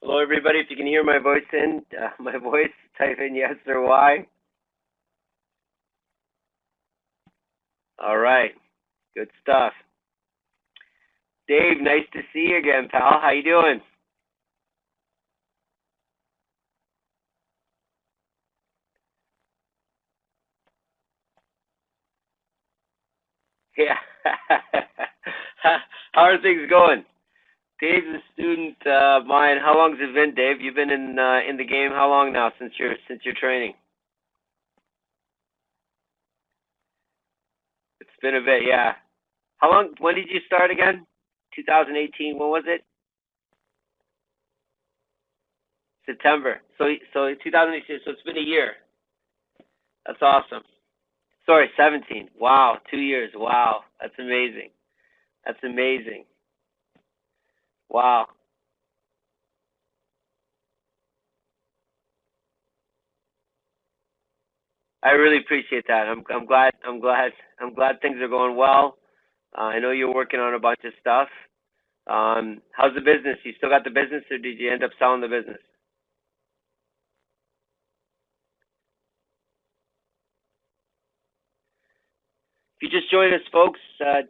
Hello, everybody. If you can hear my voice, type in yes or Y. All right, good stuff. Dave, nice to see you again, pal. How you doing? Yeah. How are things going? Dave's a student of mine. How long has it been, Dave? You've been in the game how long now since your training? It's been a bit, yeah. How long? When did you start again? 2018. When was it? September. So 2018. So it's been a year. That's awesome. Sorry, 17. Wow, 2 years. Wow, that's amazing. That's amazing. Wow. I really appreciate that. I'm glad things are going well. I know you're working on a bunch of stuff. How's the business? You still got the business, or did you end up selling the business? If you just joined us, folks,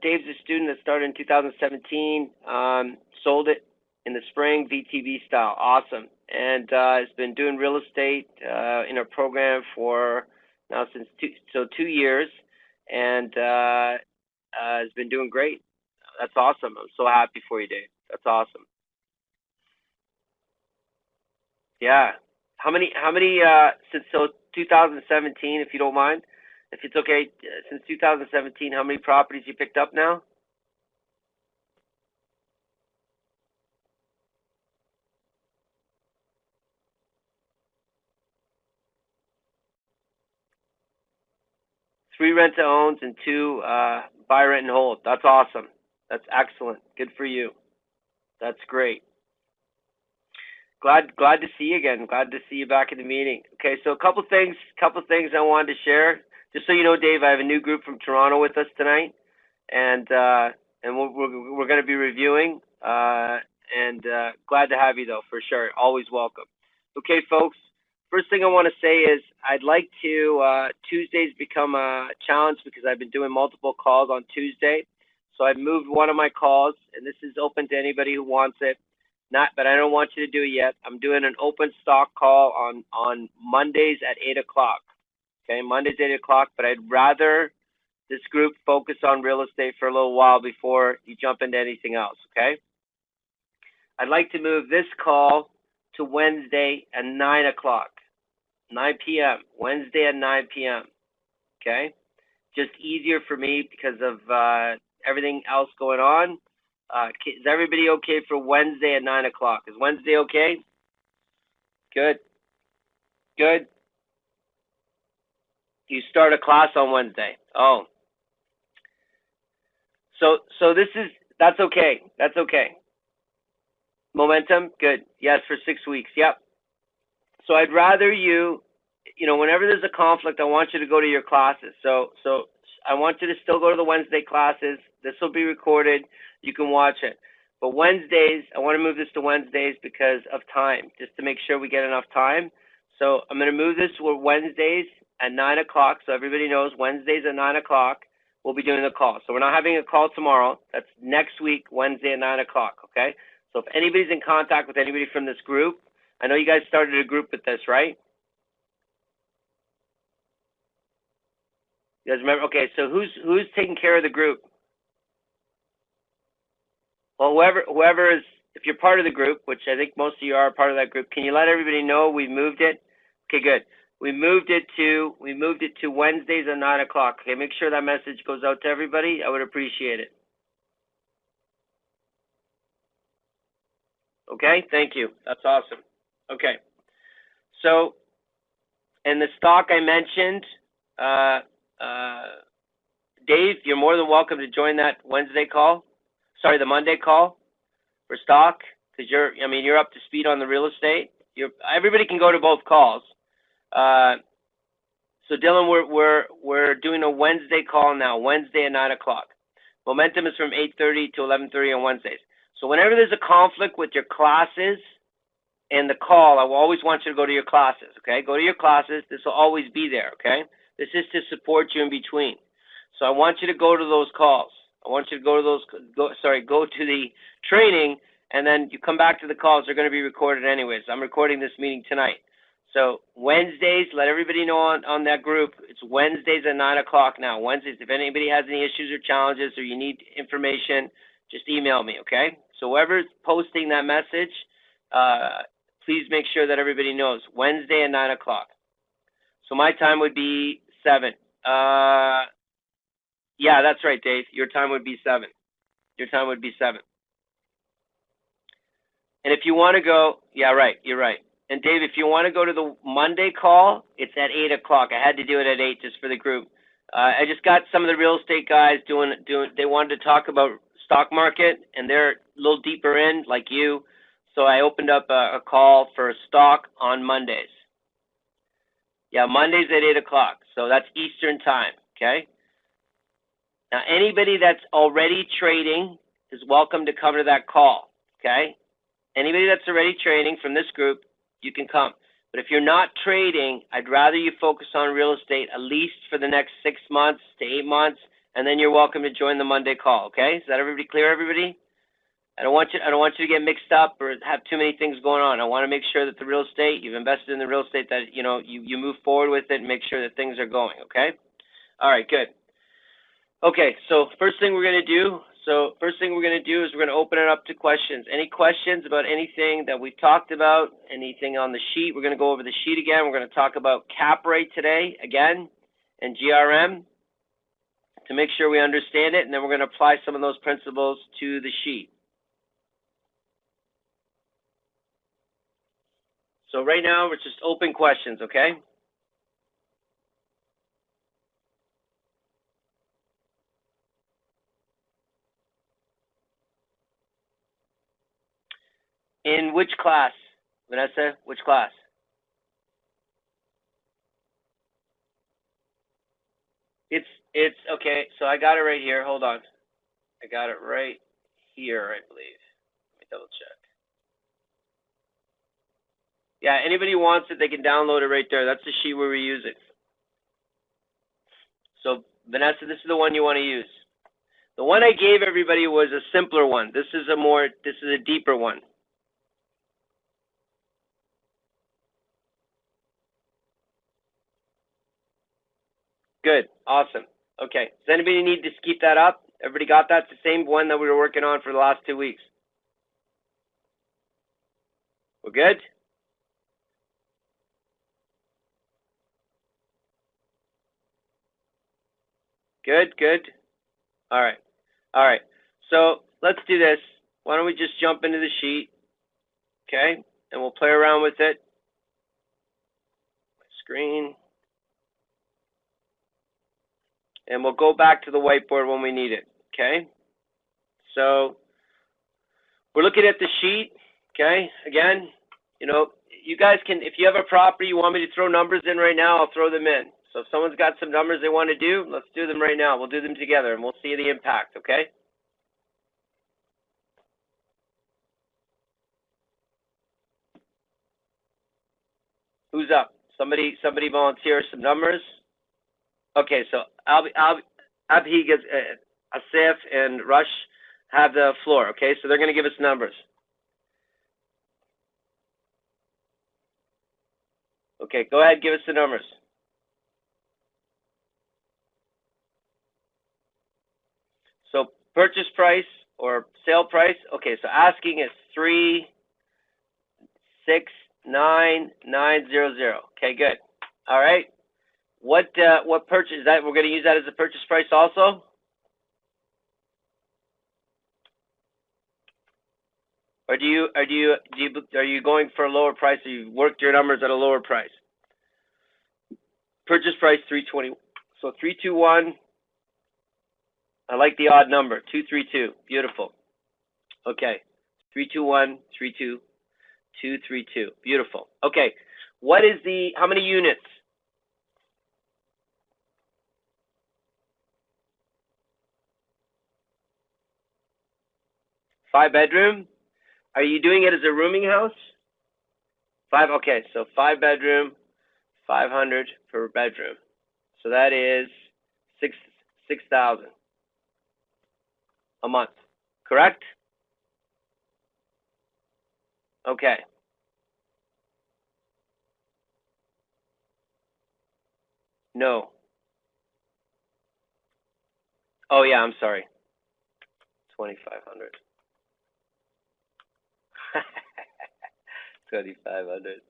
Dave's a student that started in 2017. Sold it in the spring, VTB style. Awesome. And has been doing real estate in our program for now since 2 years, and has been doing great. That's awesome. I'm so happy for you, Dave. That's awesome. Yeah. How many since 2017, if you don't mind, if it's okay, since 2017, how many properties you picked up now? 3 rent to owns and 2 buy, rent, and hold. That's awesome. That's excellent. Good for you. That's great. Glad to see you again. Glad to see you back in the meeting. Okay, so a couple things I wanted to share. Just so you know, Dave, I have a new group from Toronto with us tonight, and we're going to be reviewing. And glad to have you though, for sure. Always welcome. Okay, folks. First thing I want to say is I'd like to Tuesdays become a challenge because I've been doing multiple calls on Tuesday. So I've moved one of my calls, and this is open to anybody who wants it. Not, but I don't want you to do it yet. I'm doing an open stock call on Mondays at 8 o'clock. Okay, Mondays 8 o'clock. But I'd rather this group focus on real estate for a little while before you jump into anything else. Okay. I'd like to move this call to Wednesday at 9 o'clock, 9 p.m. Wednesday at 9 p.m. Okay, just easier for me because of everything else going on. Is everybody okay for Wednesday at 9 o'clock? Is Wednesday okay? Good. Good. You start a class on Wednesday. Oh, so that's okay. That's okay. Momentum. Good. Yes, for 6 weeks. Yep. So I'd rather whenever there's a conflict, I want you to go to your classes. So I want you to still go to the Wednesday classes. This will be recorded. You can watch it. But Wednesdays, I want to move this to Wednesdays because of time, just to make sure we get enough time. So I'm going to move this to Wednesdays at 9 o'clock. So everybody knows Wednesdays at 9 o'clock, we'll be doing the call. So we're not having a call tomorrow. That's next week, Wednesday at 9 o'clock. Okay. So if anybody's in contact with anybody from this group, I know you guys started a group with this, right? You guys remember? Okay, so who's taking care of the group? Well, whoever is, if you're part of the group, which I think most of you are part of that group, can you let everybody know we moved it? Okay, good. We moved it to Wednesdays at 9 o'clock. Okay, make sure that message goes out to everybody. I would appreciate it. Okay, thank you. That's awesome. Okay, so and the stock I mentioned, uh, uh, Dave, you're more than welcome to join that Wednesday call. Sorry, the Monday call for stock, because you're up to speed on the real estate. Everybody can go to both calls. Uh, so Dylan, we're doing a Wednesday call now, Wednesday at 9 o'clock. Momentum is from 8:30 to 11:30 on Wednesdays. So whenever there's a conflict with your classes, and the call, I will always want you to go to your classes, okay? Go to your classes. This will always be there, okay? This is to support you in between. So I want you to go to those calls. I want you to go to those, go to the training, and then you come back to the calls. They're going to be recorded anyways. I'm recording this meeting tonight. So Wednesdays, let everybody know on that group, it's Wednesdays at 9 o'clock now. Wednesdays, if anybody has any issues or challenges or you need information, just email me, okay? So whoever's posting that message, please make sure that everybody knows. Wednesday at 9 o'clock. So my time would be 7. Yeah, that's right, Dave. Your time would be 7. Your time would be 7. And if you want to go, yeah, right, you're right. And Dave, if you want to go to the Monday call, it's at 8 o'clock. I had to do it at 8 just for the group. I just got some of the real estate guys doing. They wanted to talk about stock market, and they're a little deeper in, like you. So I opened up a call for stock on Mondays. Yeah, Mondays at 8 o'clock. So that's Eastern time, okay? Now, anybody that's already trading is welcome to come to that call, okay? Anybody that's already trading from this group, you can come. But if you're not trading, I'd rather you focus on real estate at least for the next 6 months to 8 months, and then you're welcome to join the Monday call, okay? Is that everybody clear, everybody? I don't want you to get mixed up or have too many things going on. I want to make sure that the real estate, you've invested in the real estate, that you move forward with it and make sure that things are going, okay? All right, good. Okay, so first thing we're going to do is we're going to open it up to questions. Any questions about anything that we've talked about, anything on the sheet? We're going to go over the sheet again. We're going to talk about cap rate today again and GRM to make sure we understand it, and then we're going to apply some of those principles to the sheet. So right now, we're just open questions, okay? In which class, Vanessa? Which class? It's okay. So I got it right here. Hold on. I got it right here, I believe. Let me double check. Yeah, anybody wants it, they can download it right there. That's the sheet where we use it. So Vanessa, this is the one you want to use. The one I gave everybody was a simpler one. This is a deeper one. Good, awesome. Okay, does anybody need to keep that up? Everybody got that? It's the same one that we were working on for the last 2 weeks. We're good? Good, good. All right. So let's do this. Why don't we just jump into the sheet, okay? And we'll play around with it. Screen. And we'll go back to the whiteboard when we need it, okay? So we're looking at the sheet, okay? Again, you guys can, if you have a property, you want me to throw numbers in right now, I'll throw them in. So if someone's got some numbers they want to do, let's do them right now. We'll do them together, and we'll see the impact, okay? Who's up? Somebody volunteer some numbers. Okay, so Abhi gets Asif and Rush have the floor. Okay, so they're going to give us numbers. Okay, go ahead, give us the numbers. So purchase price or sale price. Okay, so asking is 369,900. Okay, good. All right. What purchase is that? We're going to use that as a purchase price also. Or are you going for a lower price, or you worked your numbers at a lower price? Purchase price 320. So 321. I like the odd number. 232. Beautiful. Okay. 321, 32, 232. Beautiful. Okay. How many units? 5 bedroom. Are you doing it as a rooming house? Okay, so 5-bedroom, 500 per bedroom. So that is 6,000 a month, correct? Okay. No. Oh yeah, I'm sorry. 2,500. 2,500.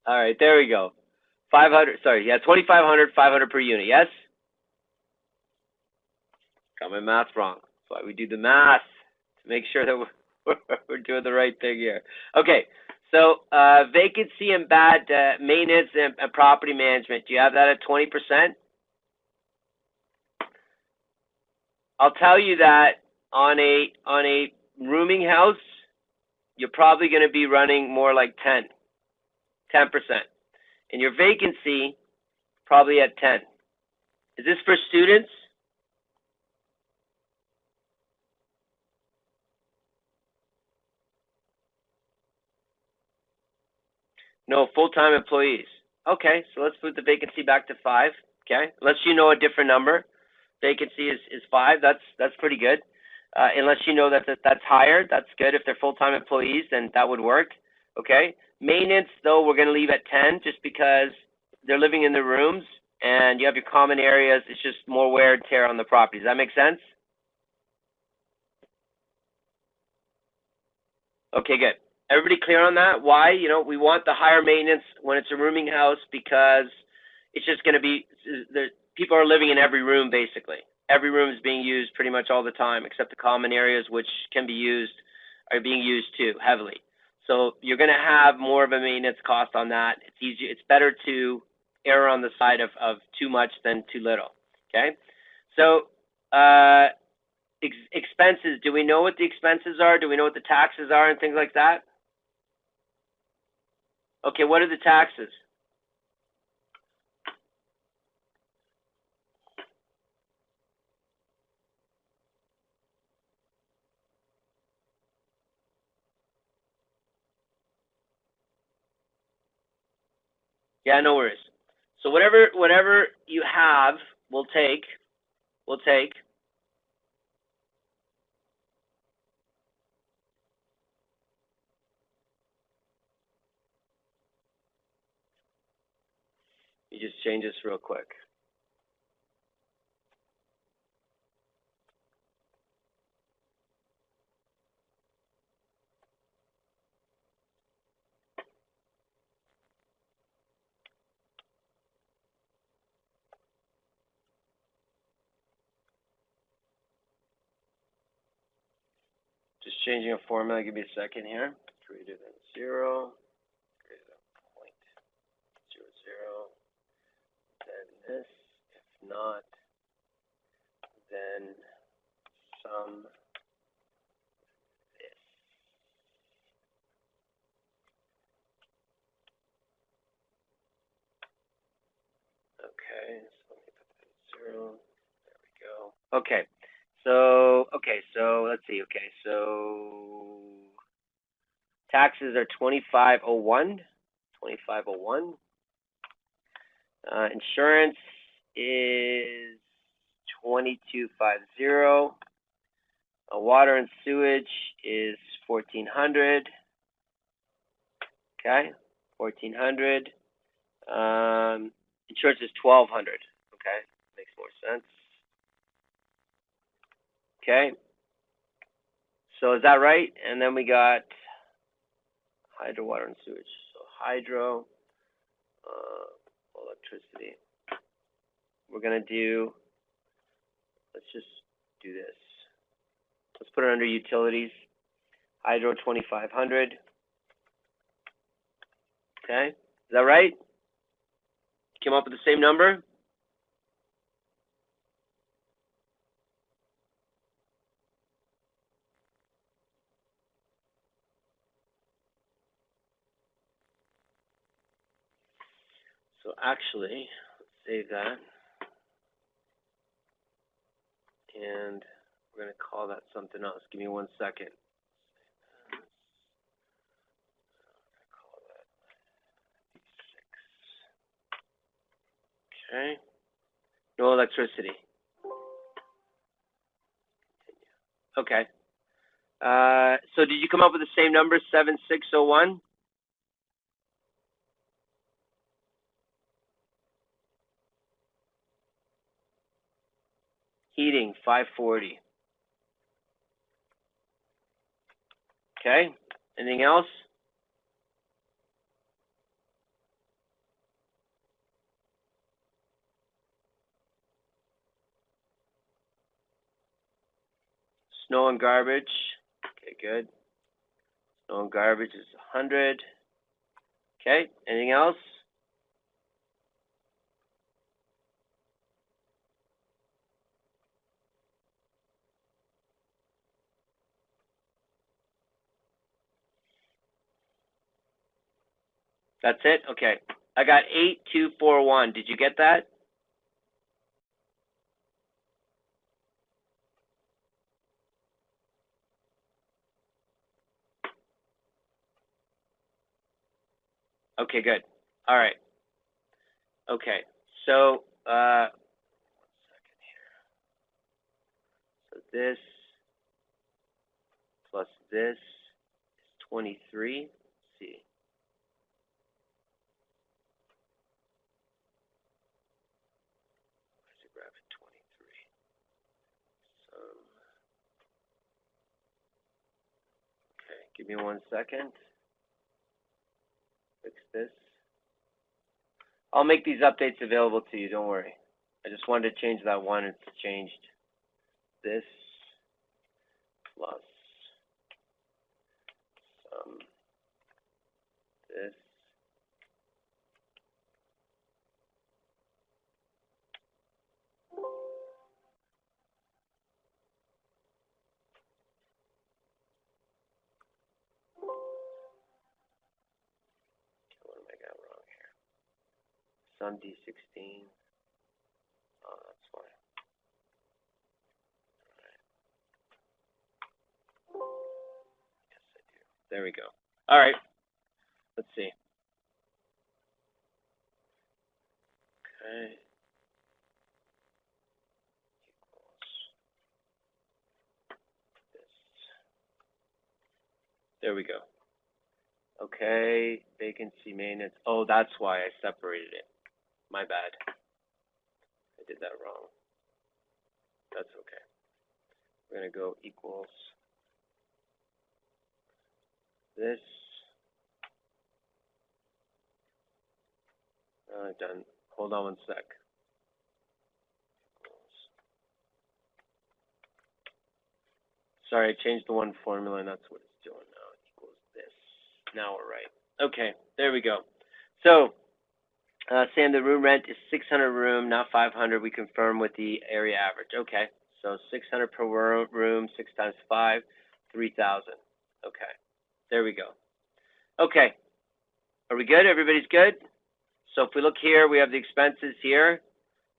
All right, there we go. 500. Sorry, yeah, 2,500, 500 per unit. Yes. Got my math wrong. That's why we do the math to make sure that we're doing the right thing here. Okay. So vacancy and bad maintenance and property management. Do you have that at 20%? I'll tell you that on a rooming house, you're probably going to be running more like 10%. And your vacancy probably at 10. Is this for students? No, full-time employees. Okay, so let's put the vacancy back to 5. Okay, unless you know a different number. Vacancy is 5. That's pretty good. Unless you know that's higher, that's good. If they're full-time employees, then that would work. Okay. Maintenance, though, we're going to leave at 10 just because they're living in their rooms and you have your common areas. It's just more wear and tear on the property. Does that make sense? Okay, good. Everybody clear on that? Why? We want the higher maintenance when it's a rooming house because it's just going to be, people are living in every room basically. Every room is being used pretty much all the time except the common areas which can be used are being used too heavily. So you're going to have more of a maintenance cost on that. It's easy. It's better to err on the side of too much than too little. Okay. So, expenses. Do we know what the expenses are? Do we know what the taxes are and things like that? Okay, what are the taxes? Yeah, no worries. So whatever you have, we'll take. We'll take. You just change this real quick. Just changing a formula. Give me a second here. Greater than 0. Greater than 0.00. Then this. If not, then sum this. Okay, so let me put that at 0. There we go. Okay. So let's see. Okay, so taxes are 2501. 2501. Insurance is 2250. Water and sewage is 1400. Okay, 1400. Insurance is 1200. Okay, makes more sense. Okay, so is that right? And then we got hydro, water, and sewage. So hydro, electricity. We're gonna do. Let's just do this. Let's put it under utilities. Hydro 2500. Okay, is that right? Came up with the same number? So actually, let's save that. And we're going to call that something else. Give me 1 second. Okay. No electricity. Okay. So did you come up with the same number, 7601? Heating, 540. Okay. Anything else? Snow and garbage. Okay, good. Snow and garbage is 100. Okay. Anything else? That's it? Okay. I got 8241. Did you get that? Okay, good. All right. Okay. So, so this plus this is 23. Let's see. Where's the graph at 23? So, okay, give me 1 second. Fix this. I'll make these updates available to you, don't worry. I just wanted to change that one. It's changed. This plus this. What am I got wrong here? Sum D16. Oh, that's why. Yes, I do. There we go. All right. Let's see. Okay. Equals this. There we go. Okay. Vacancy maintenance. Oh, that's why I separated it. My bad. I did that wrong. That's okay. We're going to go equals this. Done. Hold on 1 sec. Sorry, I changed the one formula, and that's what it's doing now. It equals this. Now we're right. Okay, there we go. So, Sam, the room rent is 600 room, not 500. We confirm with the area average. Okay, so 600 per room, 6 times 5, 3,000. Okay, there we go. Okay, are we good? Everybody's good? So if we look here, we have the expenses here,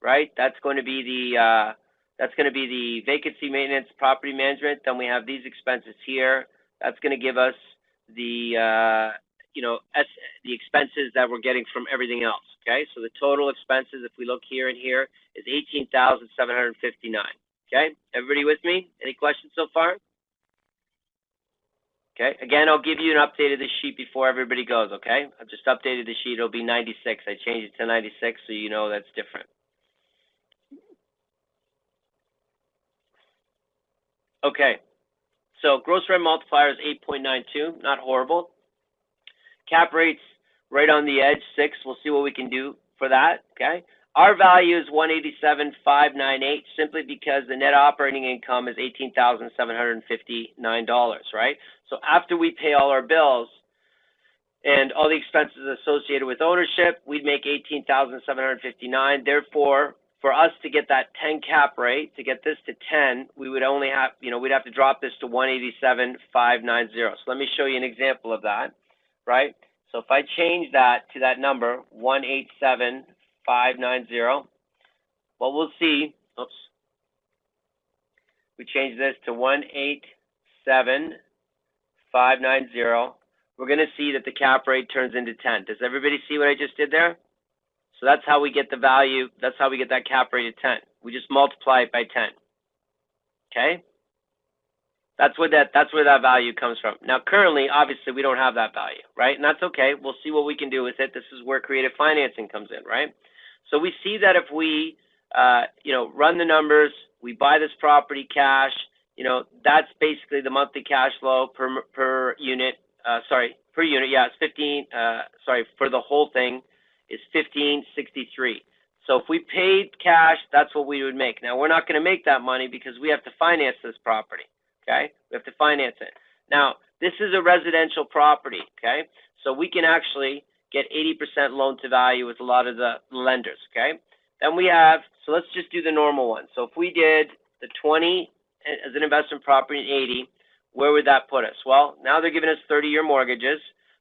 right? That's going to be the vacancy maintenance, property management. Then we have these expenses here. That's going to give us the the expenses that we're getting from everything else. Okay, so the total expenses, if we look here and here, is 18,759. Okay, everybody with me? Any questions so far? Okay, again, I'll give you an update of the sheet before everybody goes, okay? I've just updated the sheet. It'll be 96. I changed it to 96, so you know that's different. Okay, so gross rent multiplier is 8.92, not horrible. Cap rates right on the edge, 6. We'll see what we can do for that, okay? Our value is 187,598 simply because the net operating income is $18,759, right? So after we pay all our bills and all the expenses associated with ownership, we'd make $18,759. Therefore, for us to get that 10 cap rate, to get this to 10, we would only have, we'd have to drop this to 187,590. So let me show you an example of that, right? So if I change that to that number, 187,590, what we'll see, we change this to 187,590. We're going to see that the cap rate turns into 10. Does everybody see what I just did there? So that's how we get the value. That's how we get that cap rate of 10. We just multiply it by 10. Okay? That's where that value comes from. Now, currently, obviously, we don't have that value, right? And that's okay. We'll see what we can do with it. This is where creative financing comes in, right? So we see that if we, run the numbers, we buy this property cash, that's basically the monthly cash flow per unit. Per unit. Yeah, it's 15. For the whole thing, is 1563. So if we paid cash, that's what we would make. Now we're not going to make that money because we have to finance this property. Okay, we have to finance it. Now this is a residential property. Okay, so we can actually get 80% loan to value with a lot of the lenders. Okay, then we have. So let's just do the normal one. So if we did the 20 as an investment property and 80, where would that put us? Well, now they're giving us 30-year mortgages.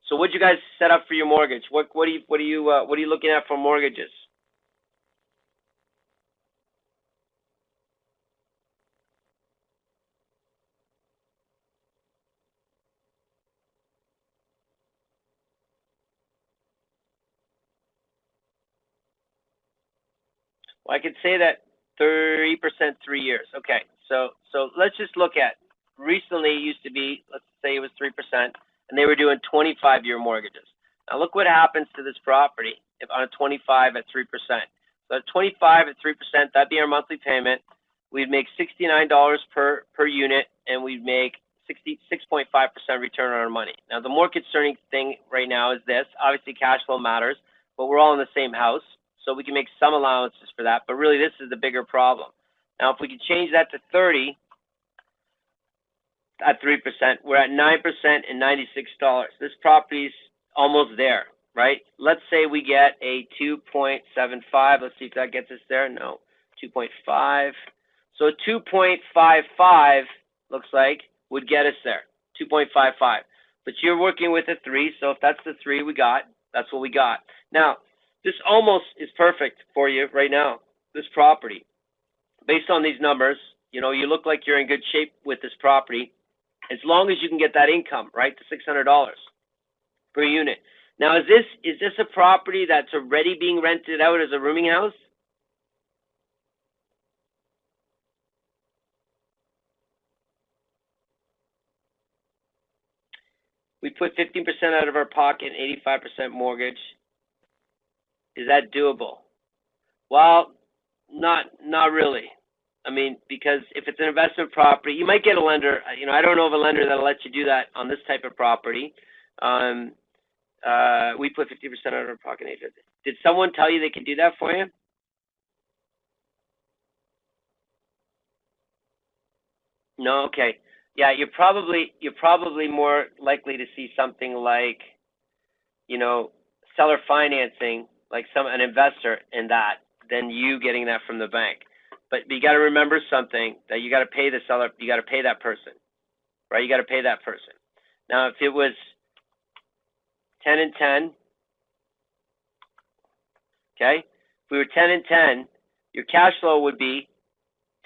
So what'd you guys set up for your mortgage? What are you looking at for mortgages? Well, I could say that 30%, 3 years. Okay, so let's just look at, recently it used to be, let's say it was 3%, and they were doing 25-year mortgages. Now look what happens to this property if on a 25 at 3%. So at 25 at 3%, that'd be our monthly payment. We'd make $69 per unit, and we'd make 6.5% return on our money. Now the more concerning thing right now is this. Obviously cash flow matters, but we're all in the same house. So we can make some allowances for that, but really this is the bigger problem. Now, if we could change that to 30 at 3%, we're at 9% and $96. This property's almost there, right? Let's say we get a 2.75. Let's see if that gets us there. No, 2.5. So a 2.55 looks like would get us there, 2.55. But you're working with a 3, so if that's the 3 we got, that's what we got. Now, this almost is perfect for you right now, this property. Based on these numbers, you look like you're in good shape with this property, as long as you can get that income, right, to $600 per unit. Now, is this a property that's already being rented out as a rooming house? We put 15% out of our pocket and 85% mortgage. Is that doable? Well, not really. I mean, because if it's an investment property, you might get a lender. I don't know of a lender that'll let you do that on this type of property. We put 50% out of our pocket. Did someone tell you they could do that for you? No. Okay. Yeah, you're probably more likely to see something like, seller financing, like an investor in that, than you getting that from the bank. But you got to remember something, that you got to pay the seller, you got to pay that person, right? You got to pay that person. Now, if it was 10 and 10, okay? If we were 10 and 10, your cash flow would be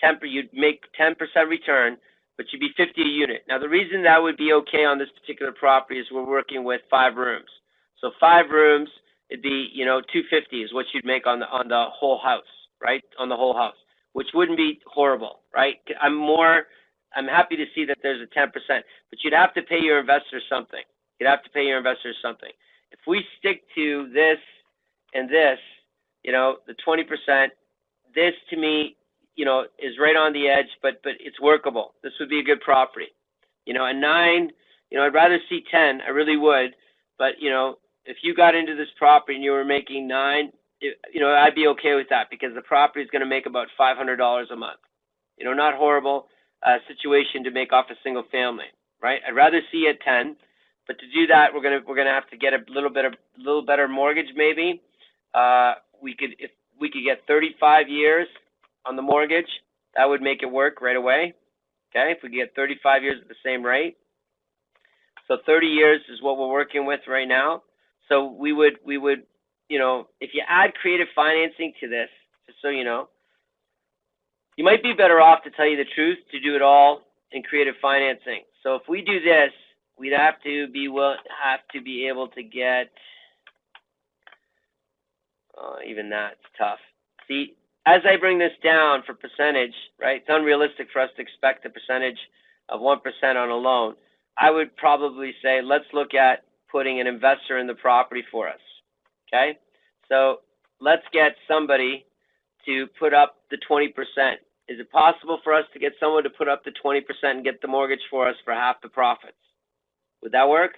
10. You'd make 10% return, but you'd be 50 a unit. Now, the reason that would be okay on this particular property is we're working with 5 rooms. So 5 rooms, it'd be, 250 is what you'd make on the whole house, right? On the whole house, which wouldn't be horrible, right? I'm happy to see that there's a 10%, but you'd have to pay your investors something. If we stick to this and this, the 20%, this to me, is right on the edge, but it's workable. This would be a good property. A 9, I'd rather see 10. I really would, but if you got into this property and you were making 9, I'd be okay with that because the property is going to make about $500 a month. Not horrible situation to make off a single family, right? I'd rather see it 10, but to do that, we're gonna have to get a little better mortgage maybe. If we could get 35 years on the mortgage, that would make it work right away. Okay, if we get 35 years at the same rate. So 30 years is what we're working with right now. So we would, if you add creative financing to this, just so you know, you might be better off, to tell you the truth, to do it all in creative financing. So if we do this, we'd have to be able to get, Even that's tough. See, as I bring this down for percentage, right, it's unrealistic for us to expect a percentage of 1% on a loan. I would probably say, let's look at putting an investor in the property for us, okay? So let's get somebody to put up the 20%. Is it possible for us to get someone to put up the 20% and get the mortgage for us for half the profits? Would that work?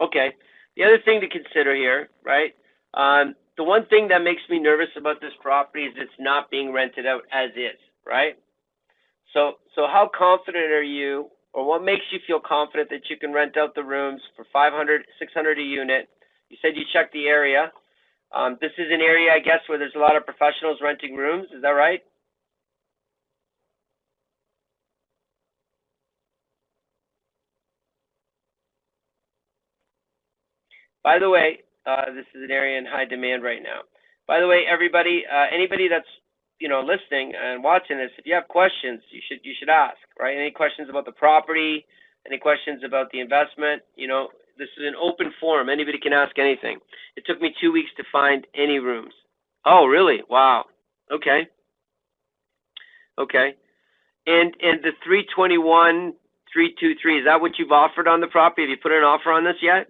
Okay. The other thing to consider here, right? The one thing that makes me nervous about this property is it's not being rented out as is, right? So how confident are you, or what makes you feel confident that you can rent out the rooms for 500, 600 a unit? You said you checked the area. This is an area, I guess, where there's a lot of professionals renting rooms. Is that right? By the way, this is an area in high demand right now. By the way, everybody, anybody that's listening and watching this, if you have questions, you should ask, right? Any questions about the property, any questions about the investment? This is an open forum. Anybody can ask anything. It took me 2 weeks to find any rooms. Oh, really? Wow. Okay. Okay. And the 321, 323, is that what you've offered on the property? Have you put an offer on this yet?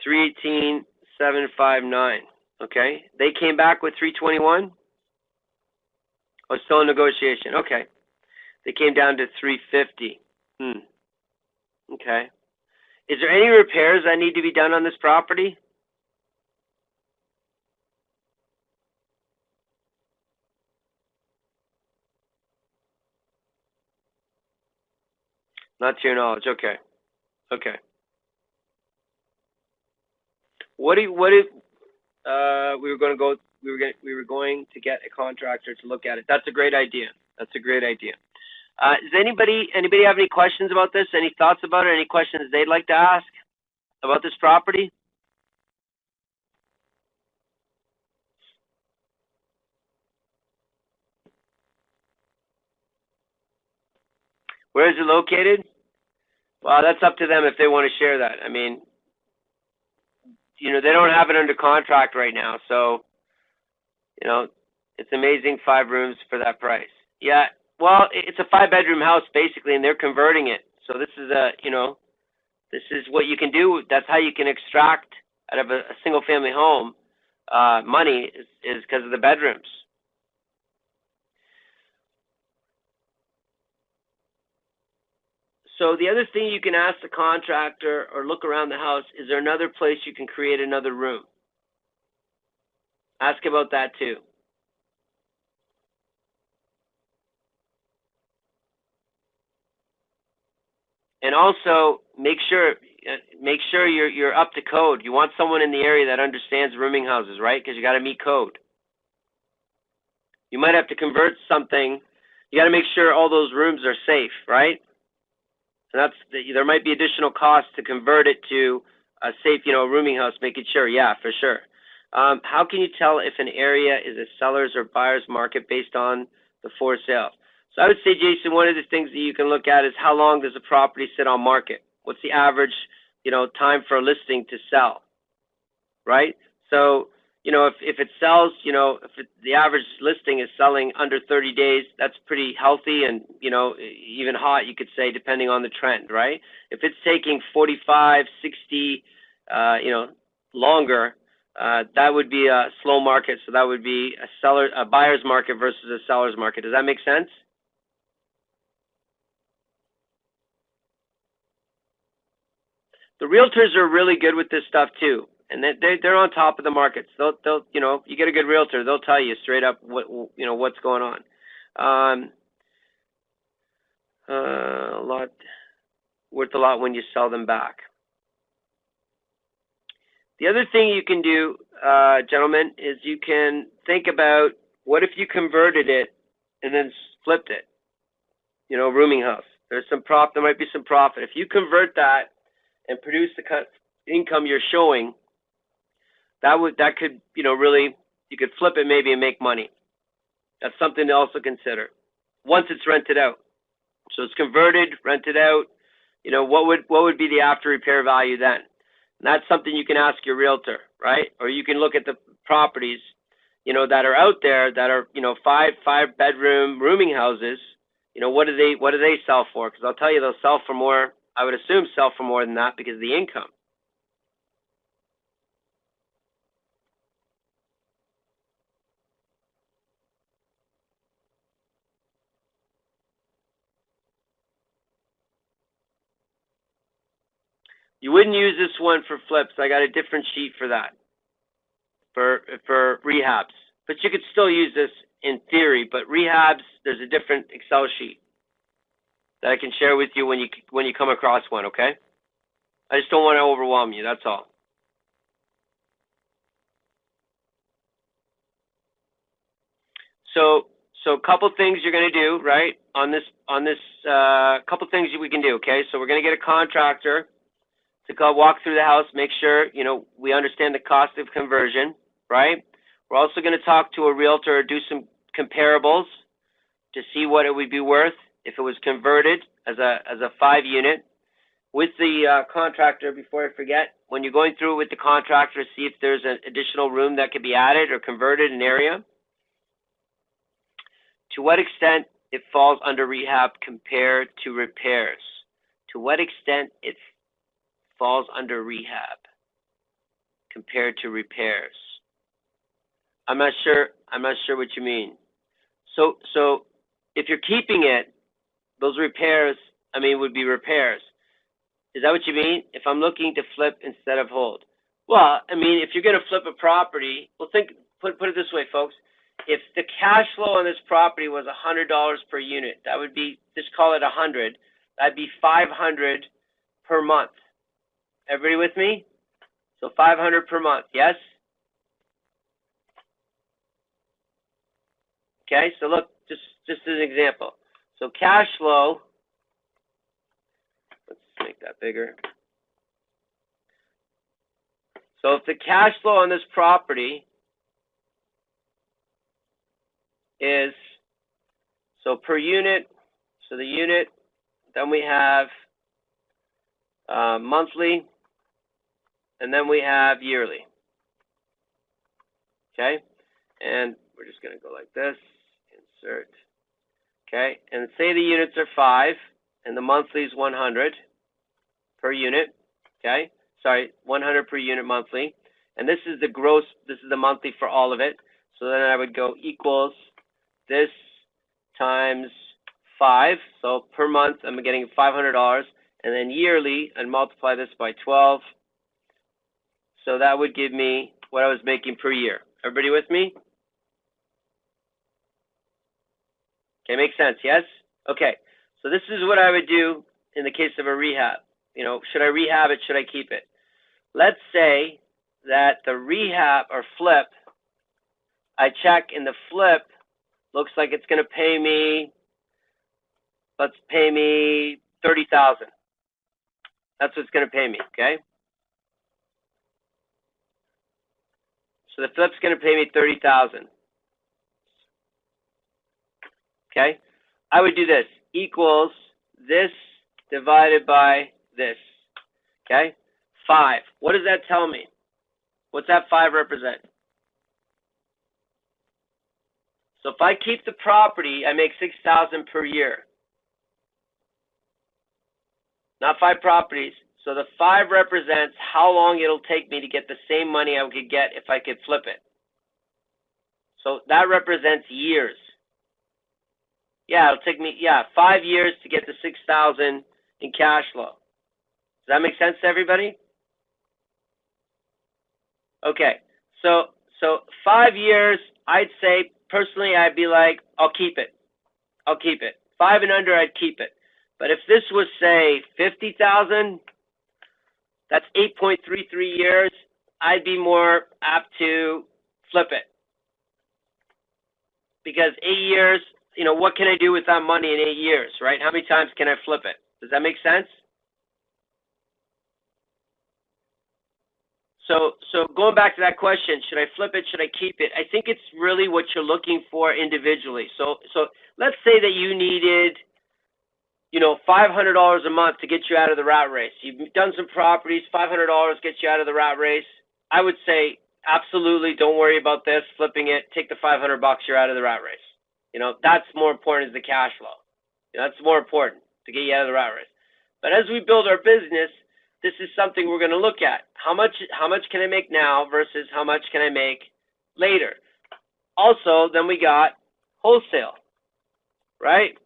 $318,759. Okay. They came back with 321. Oh, still in negotiation. Okay. They came down to 350. Okay. Is there any repairs that need to be done on this property? Not to your knowledge. Okay. Okay. What if we were going to get a contractor to look at it? That's a great idea. That's a great idea. Does anybody have any questions about this? Any thoughts about it? Any questions they'd like to ask about this property? Where is it located? Well, that's up to them if they want to share that. I mean, they don't have it under contract right now, so it's amazing, 5 rooms for that price. Yeah, well, it's a 5-bedroom house basically, and they're converting it. So this is this is what you can do. That's how you can extract out of a single-family home money is because of the bedrooms. So the other thing you can ask the contractor or look around the house, is there another place you can create another room? Ask about that too. And also make sure you're up to code. You want someone in the area that understands rooming houses, right? Because you got to meet code. You might have to convert something. You got to make sure all those rooms are safe, right? And there might be additional costs to convert it to a safe, rooming house, making sure. Yeah, for sure. How can you tell if an area is a seller's or buyer's market based on the for sale? So I would say, Jason, one of the things that you can look at is how long does a property sit on market? What's the average, time for a listing to sell, right? So, if it sells, the average listing is selling under 30 days, that's pretty healthy and, even hot, you could say, depending on the trend, right? If it's taking 45, 60, longer, that would be a slow market. So that would be a buyer's market versus a seller's market. Does that make sense? The realtors are really good with this stuff too, and they're on top of the markets. They'll you get a good realtor, they'll tell you straight up what's going on. A lot worth a lot when you sell them back. The other thing you can do, gentlemen, is you can think about what if you converted it and then flipped it. Rooming house. There might be some profit if you convert that and produce income you're showing, that could, you know, really, you could flip it maybe and make money. That's something to also consider once it's rented out. So it's converted, rented out. You know, what would be the after repair value then? And that's something you can ask your realtor, right? Or you can look at the properties, you know, that are out there that are, you know, five bedroom rooming houses. You know, what do they sell for? Because I'll tell you, they'll sell for more. I would assume sell for more than that because of the income. You wouldn't use this one for flips. I got a different sheet for that, for rehabs. But you could still use this in theory. But rehabs, there's a different Excel sheet that I can share with you when you come across one. Okay? I just don't want to overwhelm you. That's all. So a couple things you're going to do, right? On this couple things we can do. Okay? So we're going to get a contractor to go walk through the house, make sure, you know, we understand the cost of conversion, right? We're also going to talk to a realtor, do some comparables to see what it would be worth if it was converted as a 5-unit. With the contractor, before I forget, when you're going through it with the contractor, see if there's an additional room that could be added or converted in an area. To what extent it falls under rehab compared to repairs? To what extent it falls under rehab compared to repairs? I'm not sure what you mean. So if you're keeping it, those repairs, I mean, would be repairs. Is that what you mean? If I'm looking to flip instead of hold? Well, I mean, if you're going to flip a property, well, put it this way, folks. If the cash flow on this property was $100 per unit, that would be, just call it 100. That'd be $500 per month. Everybody with me? So $500 per month, yes? Okay, so look, just as an example. So cash flow, let's make that bigger. So if the cash flow on this property is, so per unit, so the unit, then we have monthly, and then we have yearly. Okay, and we're just going to go like this, insert. Okay, and say the units are 5, and the monthly is 100 per unit. Okay, sorry, 100 per unit monthly, and this is the gross. This is the monthly for all of it. So then I would go equals this times 5. So per month, I'm getting $500, and then yearly, I'd multiply this by 12. So that would give me what I was making per year. Everybody with me? Okay, makes sense, yes? Okay, so this is what I would do in the case of a rehab. You know, should I rehab it? Should I keep it? Let's say that the rehab or flip, I check in the flip, looks like it's going to pay me, let's pay me $30,000. That's what's going to pay me, okay? So the flip's going to pay me $30,000. Okay, I would do this, equals this divided by this. Okay, 5. What does that tell me? What's that 5 represent? So if I keep the property, I make $6,000 per year. Not 5 properties. So the 5 represents how long it'll take me to get the same money I could get if I could flip it. So that represents years. Yeah, it'll take me 5 years to get the $6,000 in cash flow. Does that make sense to everybody? Okay, so 5 years, I'd say personally, I'd be like, I'll keep it. 5 and under, I'd keep it. But if this was say $50,000, that's 8.33 years. I'd be more apt to flip it because 8 years. You know, what can I do with that money in 8 years, right? How many times can I flip it? Does that make sense? So going back to that question, should I flip it? Should I keep it? I think it's really what you're looking for individually. So let's say that you needed, $500 a month to get you out of the rat race. You've done some properties, $500 gets you out of the rat race. I would say absolutely don't worry about this, flipping it, take the $500, you're out of the rat race. That's more important is the cash flow. That's more important to get you out of the rat race. But as we build our business, this is something we're going to look at. How much can I make now versus how much can I make later? Also, then we got wholesale, right?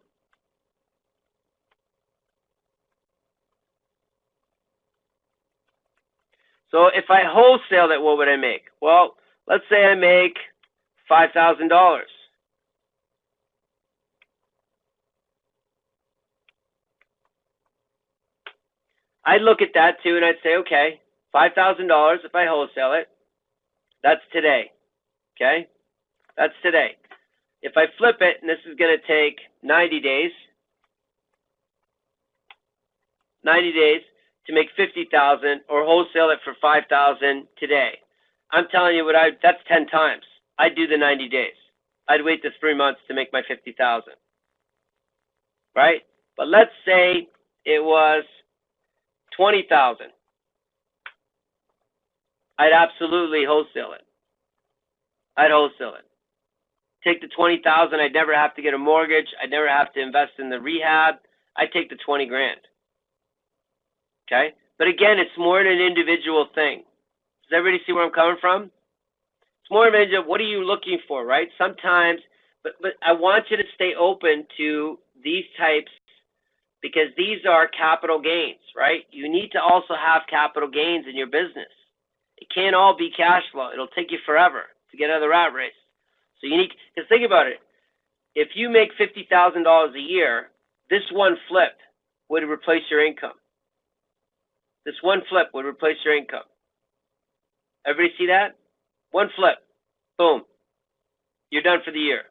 So if I wholesale it, what would I make? Well, let's say I make $5,000. I'd look at that too, and I'd say, okay, $5,000 if I wholesale it, that's today, okay? That's today. If I flip it, and this is going to take 90 days to make 50,000, or wholesale it for 5,000 today. I'm telling you that's 10 times. I'd do the 90 days. I'd wait the 3 months to make my 50,000, right? But let's say it was 20,000. I'd absolutely wholesale it. I'd wholesale it. Take the 20,000. I'd never have to get a mortgage. I'd never have to invest in the rehab. I'd take the 20 grand. Okay? But again, it's more an individual thing. Does everybody see where I'm coming from? It's more of an individual. What are you looking for, right? Sometimes, but I want you to stay open to these types because these are capital gains, right? You need to also have capital gains in your business. It can't all be cash flow. It'll take you forever to get out of the rat race. So you need, because think about it. If you make $50,000 a year, this one flip would replace your income. This one flip would replace your income. Everybody see that? One flip. Boom. You're done for the year.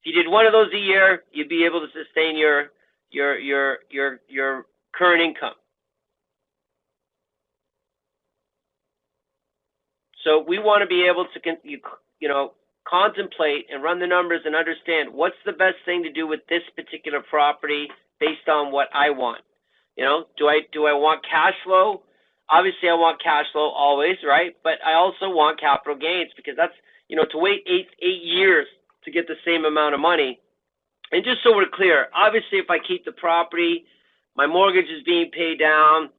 If you did one of those a year, you'd be able to sustain your current income. So we want to be able to, contemplate and run the numbers and understand what's the best thing to do with this particular property based on what I want. Do I want cash flow? Obviously, I want cash flow always, right? But I also want capital gains because that's, to wait eight years to get the same amount of money. And just so we're clear, obviously, if I keep the property, my mortgage is being paid down,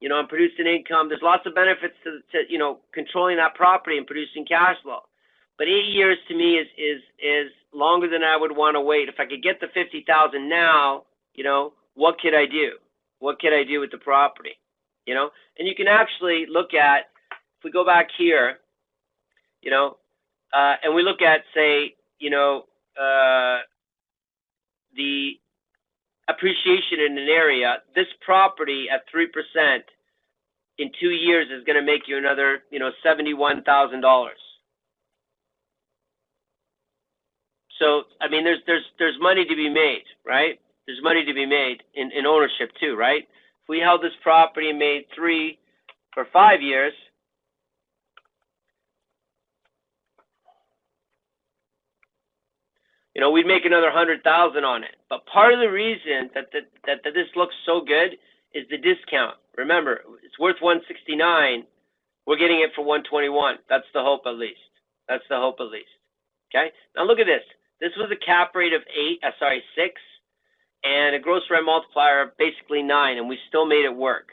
I'm producing income. There's lots of benefits to controlling that property and producing cash flow. But 8 years to me is longer than I would want to wait. If I could get the 50,000 now, what could I do? What could I do with the property? And you can actually look at, if we go back here, and we look at, say, the appreciation in an area, this property at 3% in 2 years is going to make you another, $71,000. So, I mean, there's money to be made, right? There's money to be made in ownership too, right? If we held this property and made 3 for 5 years, we'd make another 100,000 on it. But part of the reason that this looks so good is the discount. Remember, it's worth 169. We're getting it for 121. That's the hope, at least. That's the hope, at least. Okay. Now look at this. This was a cap rate of 6, and a gross rent multiplier of basically 9, and we still made it work.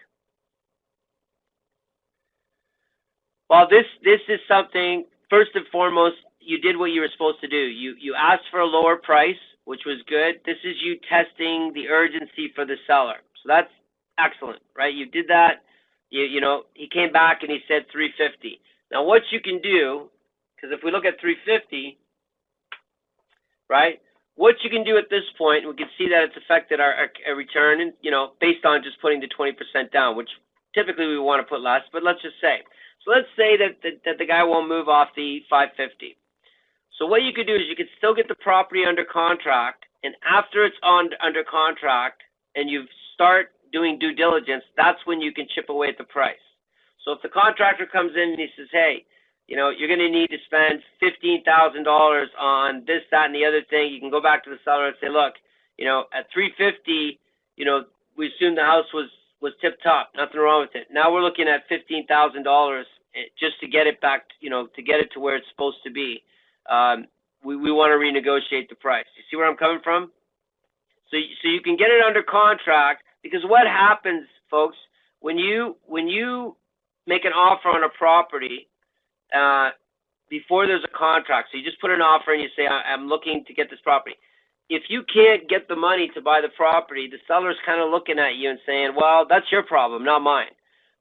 Well, this is something, first and foremost, you did what you were supposed to do. You asked for a lower price, which was good. This is you testing the urgency for the seller. So that's excellent, right? You did that. He came back and he said 350. Now what you can do, because if we look at 350, right? What you can do at this point, we can see that it's affected our return, and based on just putting the 20% down, which typically we want to put less, but let's just say. So let's say that the guy won't move off the 550. So what you could do is you could still get the property under contract, and after it's under contract and you start doing due diligence, that's when you can chip away at the price. So if the contractor comes in and he says, hey, you're going to need to spend $15,000 on this, that, and the other thing, you can go back to the seller and say, look, at $350,000, we assumed the house was tip top, nothing wrong with it. Now we're looking at $15,000 just to get it back, to get it to where it's supposed to be. We want to renegotiate the price. You see where I'm coming from? So you can get it under contract, because what happens, folks, when you make an offer on a property before there's a contract, so you just put an offer and you say, I'm looking to get this property. If you can't get the money to buy the property, the seller's kind of looking at you and saying, well, that's your problem, not mine.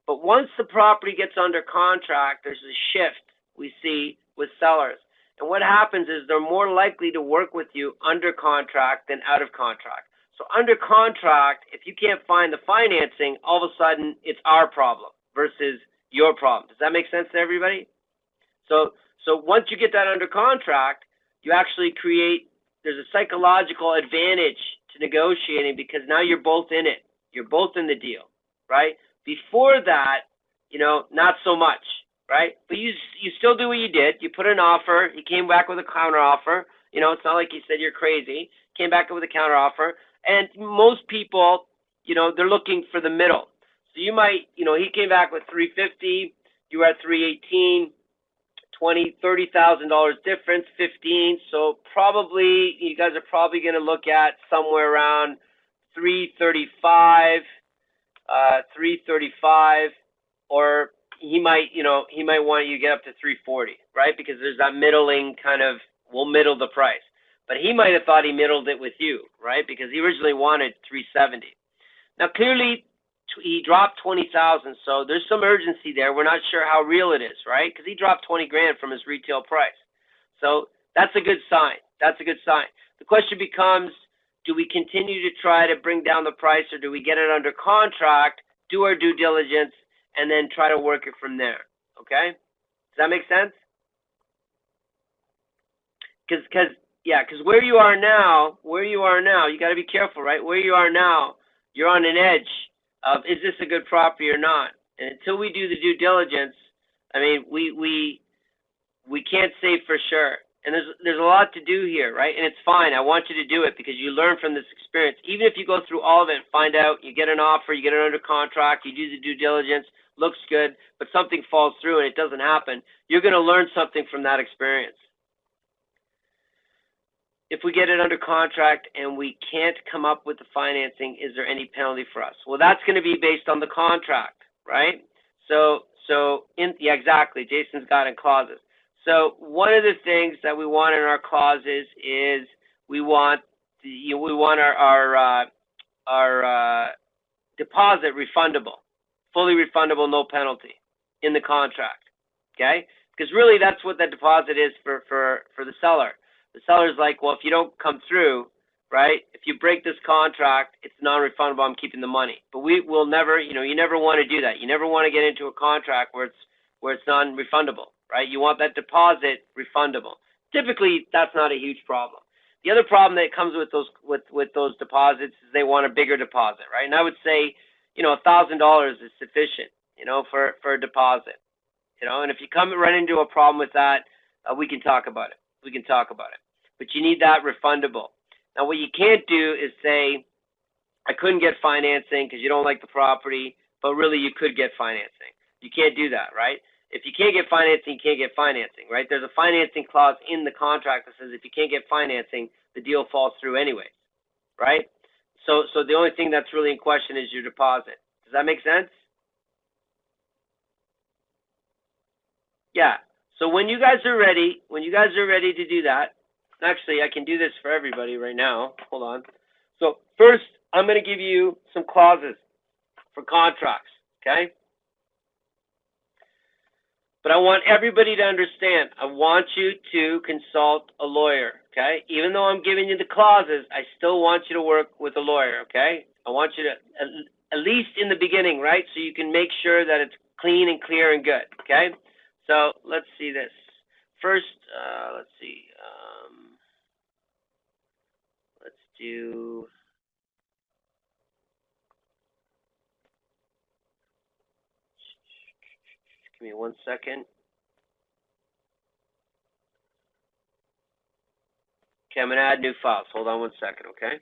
But once the property gets under contract, there's a shift we see with sellers. And what happens is they're more likely to work with you under contract than out of contract. So under contract, if you can't find the financing, all of a sudden it's our problem versus your problem. Does that make sense to everybody? So once you get that under contract, you actually there's a psychological advantage to negotiating, because now you're both in it. You're both in the deal, right? Before that, not so much, right? But you still do what you did. You put an offer. He came back with a counter offer. It's not like he said you're crazy. Came back with a counter offer. And most people, they're looking for the middle. So you might, he came back with $350,000. You were at $318,000. $30,000 difference, 15. So probably you guys are probably going to look at somewhere around 335, or he might want you to get up to 340, right? Because there's that middling kind of, we'll middle the price. But he might have thought he middled it with you, right? Because he originally wanted 370. Now clearly he dropped 20,000, so there's some urgency there. We're not sure how real it is, right? Because he dropped 20 grand from his retail price. So that's a good sign. That's a good sign. The question becomes, do we continue to try to bring down the price, or do we get it under contract, do our due diligence, and then try to work it from there? Okay? Does that make sense? Because where you are now, you got to be careful, right? Where you are now, you're on an edge of, is this a good property or not? And until we do the due diligence, I mean, we can't say for sure. And there's a lot to do here, right? And it's fine. I want you to do it because you learn from this experience. Even if you go through all of it and find out, you get an offer, you get it under contract, you do the due diligence, looks good, but something falls through and it doesn't happen, you're going to learn something from that experience. If we get it under contract and we can't come up with the financing, is there any penalty for us? Well, that's going to be based on the contract, right? Yeah, exactly. Jason's got in clauses. So one of the things that we want in our clauses is we want our deposit refundable, fully refundable, no penalty in the contract. Okay, because really that's what that deposit is for the seller. The seller's like, well, if you don't come through, right? If you break this contract, it's non-refundable. I'm keeping the money. But we will never, you never want to do that. You never want to get into a contract where it's non-refundable, right? You want that deposit refundable. Typically, that's not a huge problem. The other problem that comes with those deposits is they want a bigger deposit, right? And I would say, $1,000 is sufficient, for a deposit, And if you run into a problem with that, we can talk about it. But you need that refundable. Now, what you can't do is say, I couldn't get financing because you don't like the property, but really you could get financing. You can't do that, right? If you can't get financing, you can't get financing, right? There's a financing clause in the contract that says if you can't get financing, the deal falls through anyway, right? So the only thing that's really in question is your deposit. Does that make sense? Yeah. So when you guys are ready to do that, actually, I can do this for everybody right now. Hold on. So first, I'm going to give you some clauses for contracts, okay? But I want everybody to understand, I want you to consult a lawyer, okay? Even though I'm giving you the clauses, I still want you to work with a lawyer, okay? I want you to, at least in the beginning, right? So you can make sure that it's clean and clear and good, okay? So let's see this. First, let's see. Let's do. Give me 1 second. Okay, I'm going to add new files. Hold on 1 second, okay?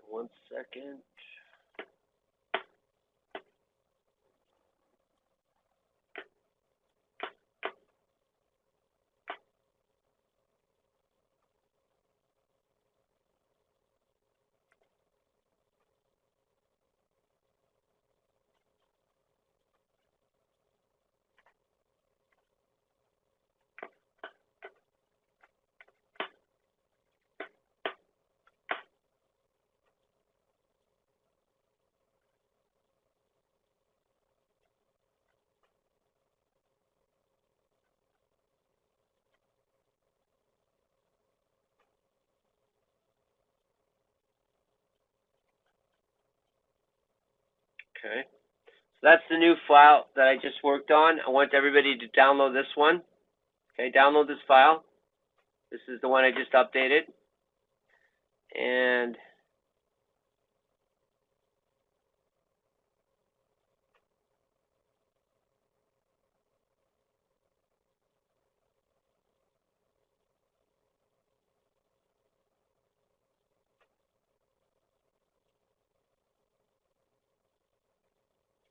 One second. Okay. So that's the new file that I just worked on. I want everybody to download this one. Okay, download this file. This is the one I just updated. And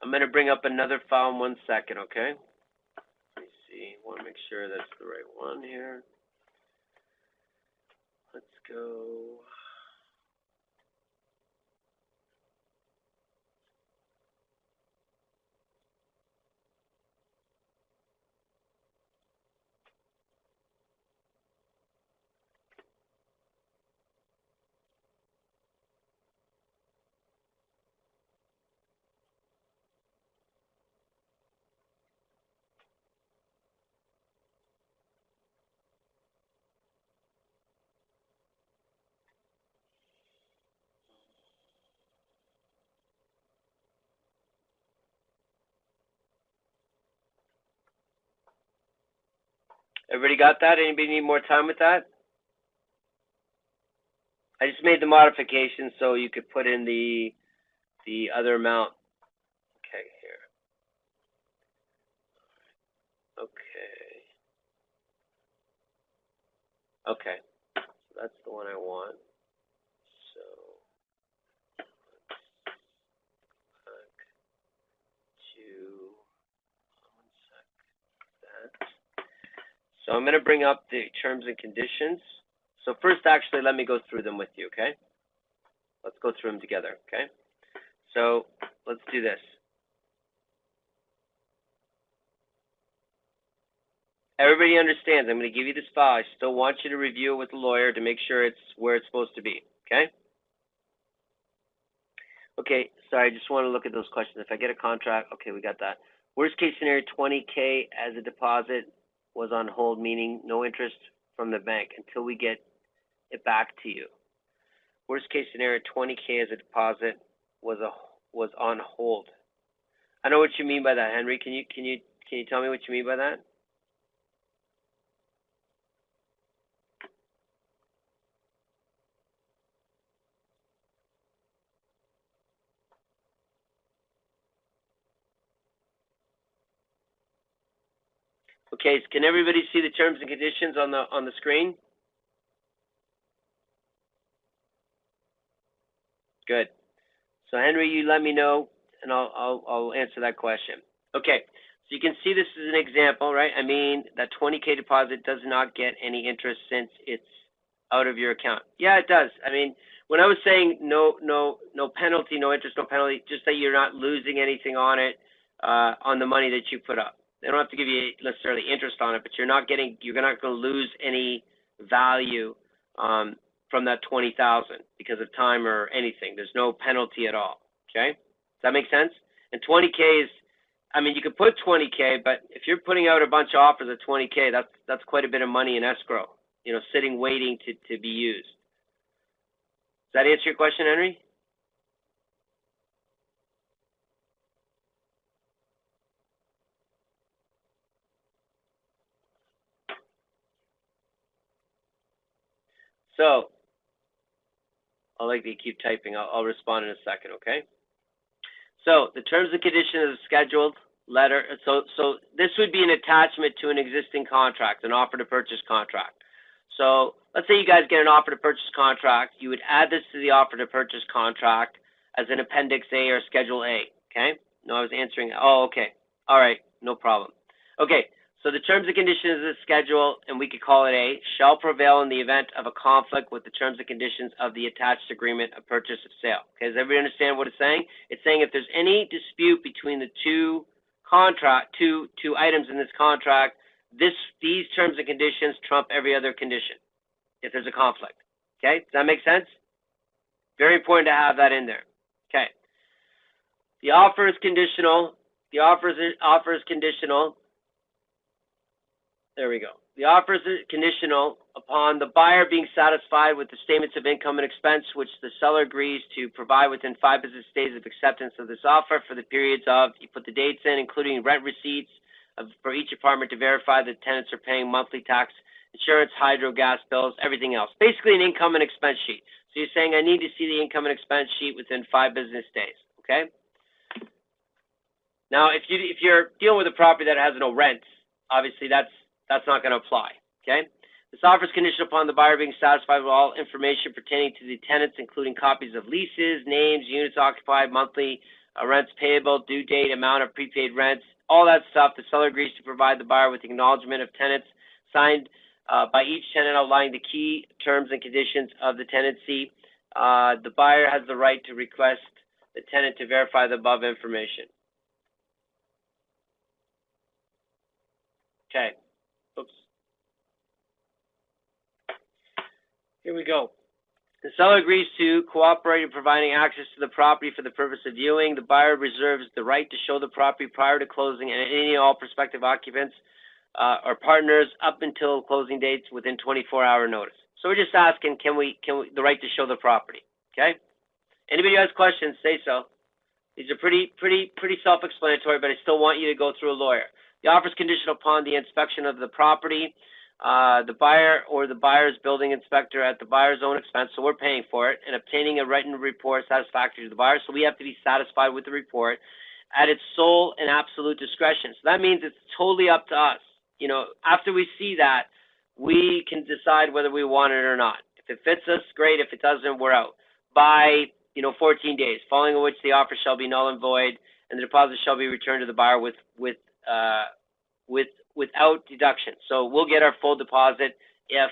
I'm going to bring up another file in 1 second, okay? Let me see. I want to make sure that's the right one here. Let's go. Everybody got that? Anybody need more time with that? I just made the modification so you could put in the other amount. Okay, here. Okay. Okay. So that's the one I want. So back to 1 sec. That. So I'm going to bring up the terms and conditions. So first, actually, let me go through them with you, okay? Let's go through them together, okay? So let's do this. Everybody understands. I'm going to give you this file. I still want you to review it with the lawyer to make sure it's where it's supposed to be, okay? Okay, sorry, I just want to look at those questions. If I get a contract, okay, we got that. Worst case scenario, 20K as a deposit was on hold, meaning no interest from the bank until we get it back to you. Worst case scenario, 20K as a deposit was on hold. I know what you mean by that, Henry. Can you tell me what you mean by that? Okay, so can everybody see the terms and conditions on the screen? Good. So Henry, you let me know, and I'll answer that question. Okay, so you can see this is an example, right? I mean, that 20K deposit does not get any interest since it's out of your account. Yeah, it does. I mean, when I was saying no penalty, no interest, no penalty, just that you're not losing anything on it, on the money that you put up. They don't have to give you necessarily interest on it, but you're not going to lose any value from that 20,000 because of time or anything. There's no penalty at all. Okay, does that make sense? And 20K is I mean, you could put 20K, but if you're putting out a bunch of offers at 20K, that's quite a bit of money in escrow, you know, sitting waiting to be used. Does that answer your question, Henry? So, I'll let you keep typing. I'll respond in a second, okay? So, the terms and conditions of the scheduled letter. So this would be an attachment to an existing contract, an offer to purchase contract. So, let's say you guys get an offer to purchase contract. You would add this to the offer to purchase contract as an Appendix A or Schedule A, okay? No, I was answering. Oh, okay. All right, no problem. Okay, so the terms and conditions of the schedule, and we could call it A, shall prevail in the event of a conflict with the terms and conditions of the attached agreement of purchase of sale. Okay, does everybody understand what it's saying? It's saying if there's any dispute between the two items in this contract, these terms and conditions trump every other condition if there's a conflict. Okay, does that make sense? Very important to have that in there. Okay. The offer is conditional. The offer is conditional. There we go. The offer is conditional upon the buyer being satisfied with the statements of income and expense, which the seller agrees to provide within 5 business days of acceptance of this offer for the periods of, you put the dates in, including rent receipts for each apartment to verify that tenants are paying monthly tax, insurance, hydro, gas bills, everything else. Basically an income and expense sheet. So you're saying I need to see the income and expense sheet within 5 business days, okay? Now, if you're dealing with a property that has no rent, obviously that's not going to apply, okay? This offer is conditional upon the buyer being satisfied with all information pertaining to the tenants, including copies of leases, names, units occupied, monthly rents payable, due date, amount of prepaid rents, all that stuff. The seller agrees to provide the buyer with acknowledgement of tenants signed by each tenant outlining the key terms and conditions of the tenancy. The buyer has the right to request the tenant to verify the above information. Okay. Oops. Here we go. The seller agrees to cooperate in providing access to the property for the purpose of viewing. The buyer reserves the right to show the property prior to closing and any and all prospective occupants or partners up until closing dates within 24-hour notice. So we're just asking, can we the right to show the property? Okay. Anybody who has questions, say so. These are pretty self-explanatory, but I still want you to go through a lawyer. The offer is conditional upon the inspection of the property. The buyer or the buyer's building inspector at the buyer's own expense, so we're paying for it, and obtaining a written report satisfactory to the buyer. So we have to be satisfied with the report at its sole and absolute discretion. So that means it's totally up to us. You know, after we see that, we can decide whether we want it or not. If it fits us, great. If it doesn't, we're out. By 14 days, following which the offer shall be null and void, and the deposit shall be returned to the buyer without deduction. So we'll get our full deposit if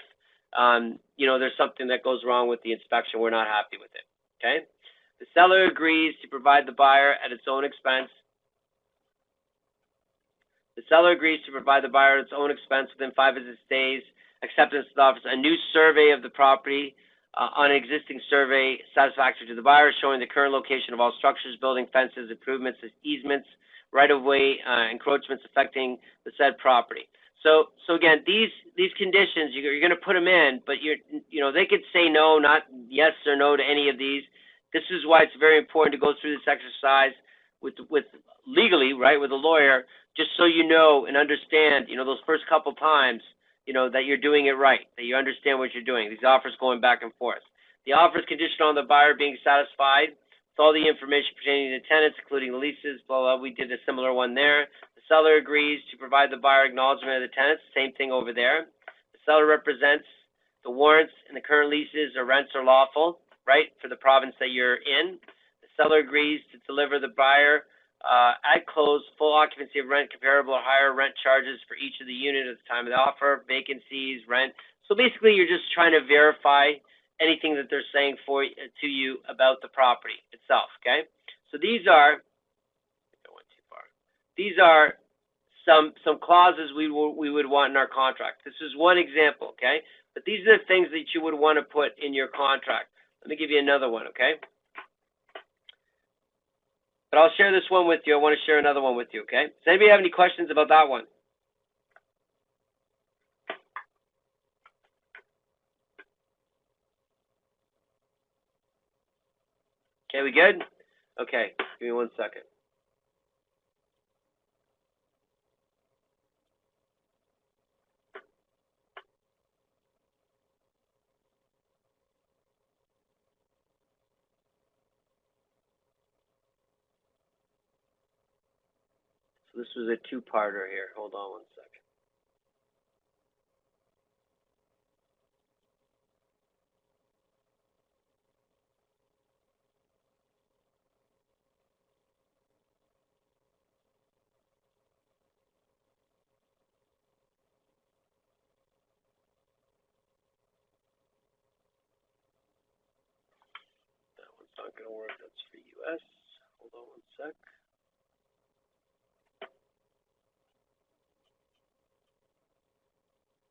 there's something that goes wrong with the inspection. We're not happy with it. Okay. The seller agrees to provide the buyer at its own expense. The seller agrees to provide the buyer at its own expense within 5 business days. Acceptance of the offer. A new survey of the property on an existing survey satisfactory to the buyer, showing the current location of all structures, building, fences, improvements, easements, right-of-way encroachments affecting the said property. So again, these conditions, you're going to put them in, but they could say no, not yes or no to any of these. This is why it's very important to go through this exercise with legally, right, with a lawyer, just so you know and understand, those first couple times, that you're doing it right, that you understand what you're doing. These offers going back and forth. The offer is conditional on the buyer being satisfied with all the information pertaining to tenants, including the leases, blah, blah. We did a similar one there. The seller agrees to provide the buyer acknowledgement of the tenants. Same thing over there. The seller represents the warrants and the current leases or rents are lawful, right, for the province that you're in. The seller agrees to deliver the buyer at close full occupancy of rent comparable or higher rent charges for each of the unit at the time of the offer, vacancies, rent. So basically, you're just trying to verify anything that they're saying to you about the property itself. Okay. So these are some clauses we would want in our contract. This is one example. Okay. But these are the things that you would want to put in your contract. Let me give you another one. Okay. But I'll share this one with you. I want to share another one with you, okay? Does anybody have any questions about that one? Okay, we good? Okay, give me 1 second. So this was a two-parter here. Hold on 1 second. That one's not going to work. That's for US. Hold on 1 sec.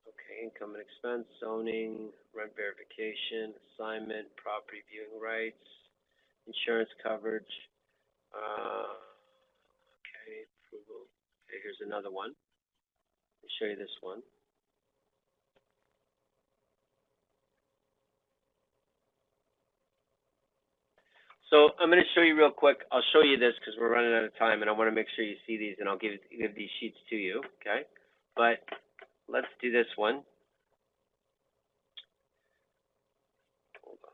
Okay, income and expense, zoning, rent verification, assignment, property viewing rights, insurance coverage. Okay, approval. Okay, here's another one. Let me show you this one. So I'm going to show you real quick. I'll show you this because we're running out of time, and I want to make sure you see these, and I'll give these sheets to you. Okay, but let's do this one. Hold on.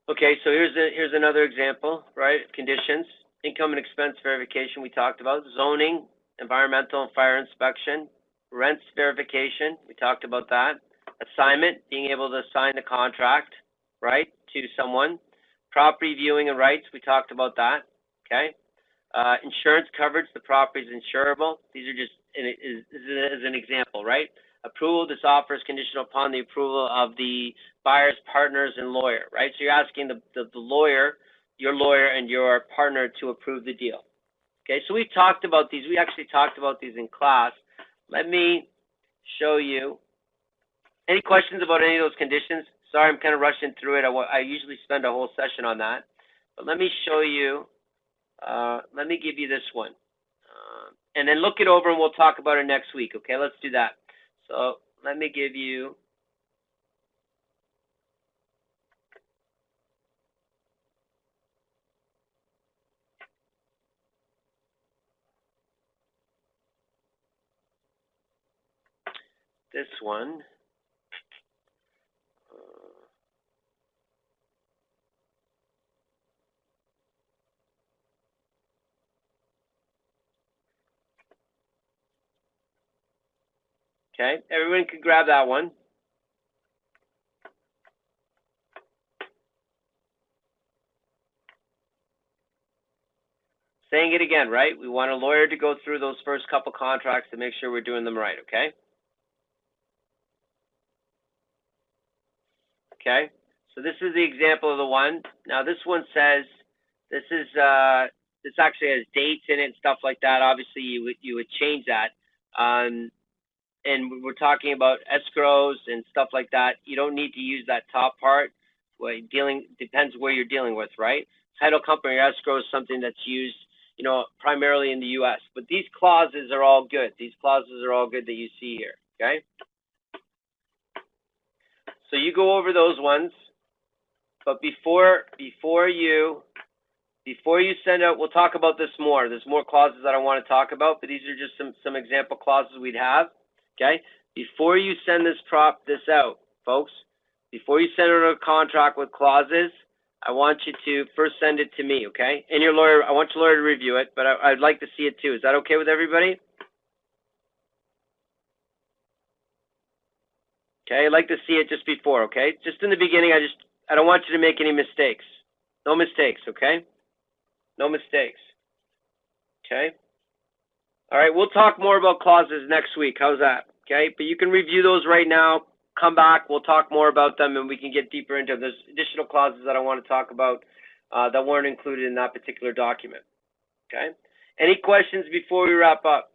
Okay, so here's another example, right? Conditions, income and expense verification we talked about, zoning, environmental and fire inspection, rents verification, we talked about that, assignment, being able to assign the contract, right, to someone, property viewing and rights, we talked about that, okay? Insurance coverage, the property is insurable. These are just as an example, right? Approval, this offer is conditional upon the approval of the buyer's partners and lawyer, right? So you're asking the lawyer, your lawyer and your partner to approve the deal. Okay, so we've talked about these. We actually talked about these in class. Let me show you. Any questions about any of those conditions? Sorry, I'm kind of rushing through it. I usually spend a whole session on that. But let me show you. Let me give you this one. And then look it over and we'll talk about it next week. Okay, let's do that. So let me give you. This one. Okay, everyone can grab that one. Saying it again, right? We want a lawyer to go through those first couple contracts to make sure we're doing them right, okay? Okay, so this is the example of the one. Now this one says, this actually has dates in it and stuff like that. Obviously you would change that. And we're talking about escrows and stuff like that. You don't need to use that top part. Depends where you're dealing with, right? Title company or escrow is something that's used, primarily in the U.S. But these clauses are all good. These clauses are all good that you see here, okay? So you go over those ones, but before you send out, we'll talk about this more. There's more clauses that I want to talk about, but these are just some example clauses we'd have, okay? Before you send this out, folks, before you send out a contract with clauses, I want you to first send it to me, okay? And your lawyer, I want your lawyer to review it, but I'd like to see it too. Is that okay with everybody? Okay, I'd like to see it just before, okay? Just in the beginning, I don't want you to make any mistakes. No mistakes, okay? No mistakes. Okay? All right, we'll talk more about clauses next week. How's that? Okay, but you can review those right now. Come back, we'll talk more about them, and we can get deeper into them. There's additional clauses that I want to talk about that weren't included in that particular document. Okay? Any questions before we wrap up?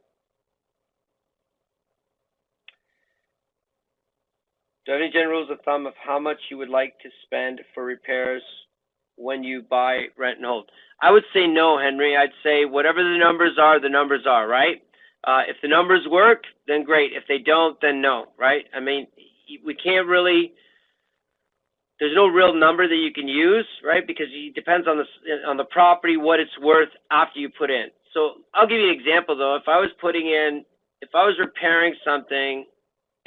Do you have any general rules of thumb of how much you would like to spend for repairs when you buy, rent, and hold? I would say no, Henry. I'd say whatever the numbers are, right? If the numbers work, then great. If they don't, then no, right? I mean, we can't really, there's no real number that you can use, right? Because it depends on the property, what it's worth after you put in. So I'll give you an example though. If I was repairing something,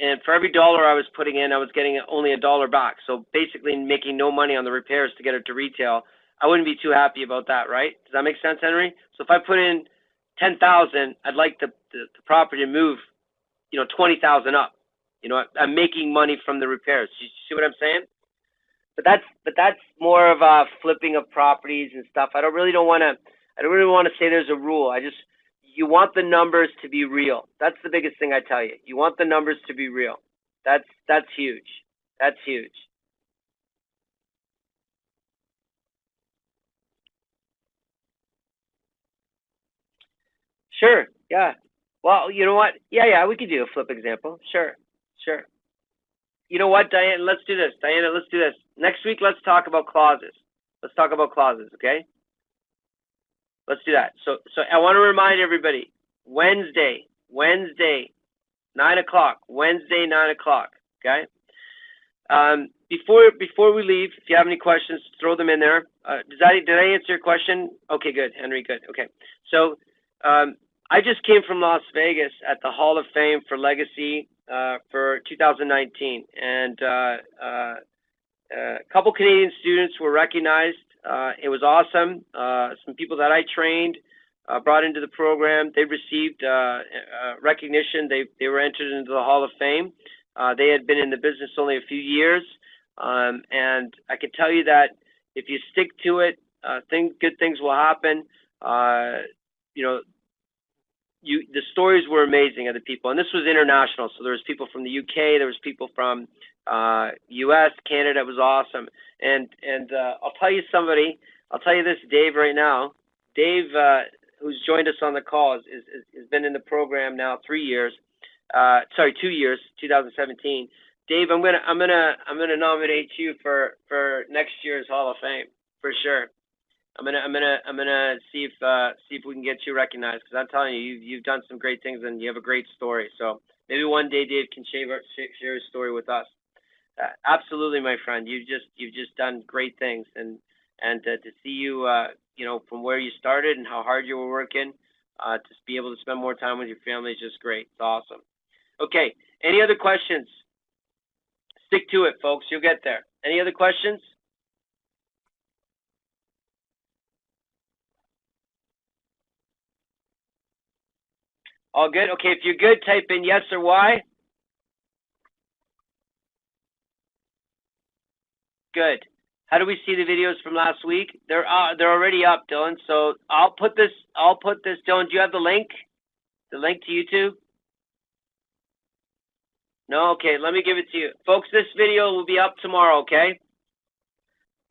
and for every dollar I was putting in, I was getting only $1 back. So basically making no money on the repairs to get it to retail. I wouldn't be too happy about that, right? Does that make sense, Henry? So if I put in 10,000, I'd like the property to move, 20,000 up. I'm making money from the repairs. You see what I'm saying? But that's more of a flipping of properties and stuff. I don't really want to say there's a rule. You want the numbers to be real. That's the biggest thing I tell you. You want the numbers to be real. That's huge. That's huge. Sure. Yeah. Well, you know what? Yeah, we could do a flip example. Sure. You know what, Diana? Let's do this. Diana, let's do this. Next week, let's talk about clauses. Okay? Let's do that. So I want to remind everybody, Wednesday, 9 o'clock, Wednesday, 9 o'clock, okay? Before we leave, if you have any questions, throw them in there. Did I answer your question? Okay, good, Henry, good, okay. So I just came from Las Vegas at the Hall of Fame for Legacy for 2019, and a couple Canadian students were recognized. It was awesome. Some people that I trained, brought into the program, they received recognition. They were entered into the Hall of Fame. They had been in the business only a few years, and I can tell you that if you stick to it, good things will happen. The stories were amazing of the people, and this was international. So there was people from the UK, there was people from US, Canada. It was awesome. And I'll tell you this, Dave, right now. Dave, who's joined us on the call, has been in the program now 2 years, 2017. Dave, I'm gonna nominate you for next year's Hall of Fame for sure. I'm gonna see if we can get you recognized, because I'm telling you, you've done some great things and you have a great story. So maybe one day Dave can share his story with us. Absolutely, my friend. You've just done great things, and to see you, from where you started and how hard you were working, to be able to spend more time with your family is just great. It's awesome. Okay. Any other questions? Stick to it, folks. You'll get there. Any other questions? All good? Okay, if you're good, type in yes or Y. Good. How do we see the videos from last week? They're already up, Dylan. So I'll put this, Dylan, do you have the link? The link to YouTube? No? Okay, let me give it to you. Folks, this video will be up tomorrow, okay?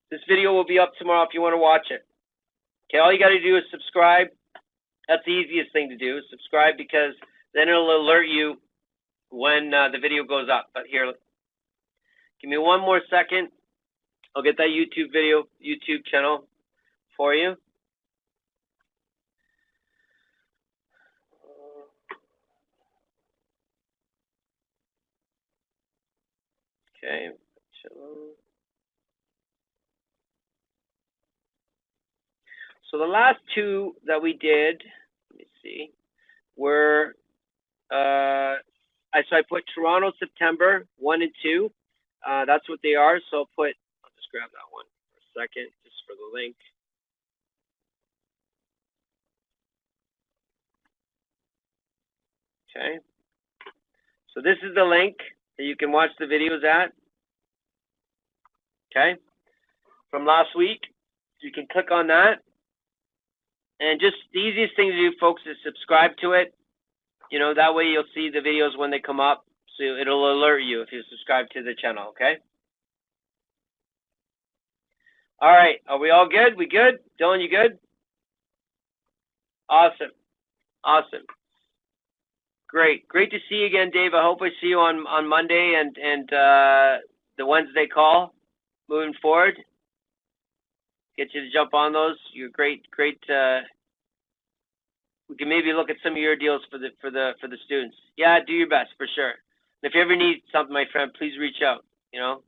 This video will be up tomorrow if you want to watch it. Okay, all you got to do is subscribe. That's the easiest thing to do, subscribe, because then it'll alert you when the video goes up. But here, give me one more second. I'll get that YouTube channel for you. Okay. So the last two that we did, let me see, were I put Toronto September 1 and 2. That's what they are. So I'll just grab that one for a second, just for the link. Okay. So this is the link that you can watch the videos at. Okay. From last week, you can click on that. And just the easiest thing to do, folks, is subscribe to it. That way you'll see the videos when they come up. So it'll alert you if you subscribe to the channel, okay? All right. Are we all good? We good? Dylan, you good? Awesome. Awesome. Great. Great to see you again, Dave. I hope I see you on Monday and the Wednesday call moving forward. Get you to jump on those. You're great. We can maybe look at some of your deals for the students. Yeah, do your best for sure. And if you ever need something, my friend, please reach out. You know,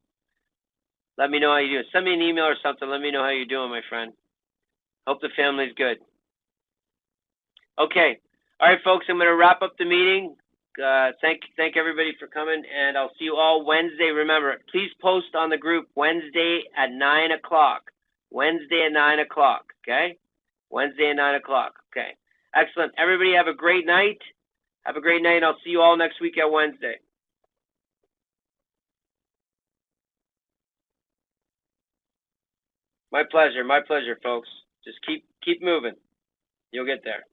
let me know how you do. Send me an email or something. Let me know how you're doing, my friend. Hope the family's good. Okay. All right, folks. I'm going to wrap up the meeting. Thank everybody for coming, and I'll see you all Wednesday. Remember, please post on the group Wednesday at 9 o'clock. Wednesday at 9 o'clock. Okay. Wednesday at 9 o'clock. Okay. Excellent. Everybody have a great night. Have a great night, and I'll see you all next week at Wednesday. My pleasure, folks. Just keep moving. You'll get there.